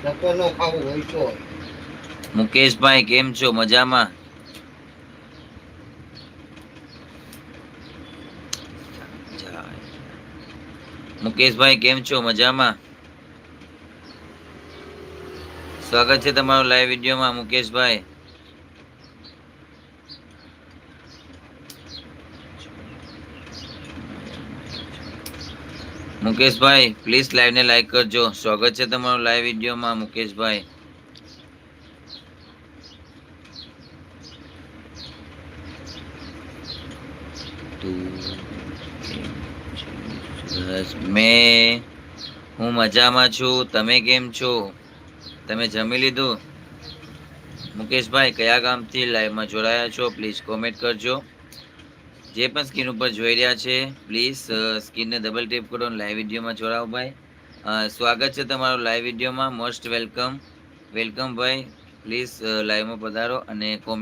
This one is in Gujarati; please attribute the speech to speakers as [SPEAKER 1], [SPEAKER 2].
[SPEAKER 1] ધક્કો ન ખાવું હોય તો.
[SPEAKER 2] મુકેશભાઈ કેમ છો? મજામાં? મુકેશભાઈ કેમ છો? મજામાં? સ્વાગત છે તમારું લાઈવ વિડીયોમાં મુકેશભાઈ. મુકેશભાઈ પ્લીઝ લાઈવને લાઈક કરજો. સ્વાગત છે તમારું લાઈવ વિડીયોમાં મુકેશભાઈ. હું મજામાં છું. તમે કેમ છો? તમે જમી લીધું? મુકેશભાઈ કયા ગામથી લાઈવમાં જોડાયા છો? પ્લીઝ કોમેન્ટ કરજો. જે પણ સ્ક્રીન ઉપર જોઈ રહ્યા છે પ્લીઝ સ્ક્રીનને ડબલ ટેપ કરો અને લાઈવ વિડીયોમાં જોડાવો ભાઈ. સ્વાગત છે તમારું લાઈવ વિડીયોમાં. Most welcome. વેલકમ ભાઈ. પ્લીઝ લાઈવમાં પધારો અને કોમેન્ટ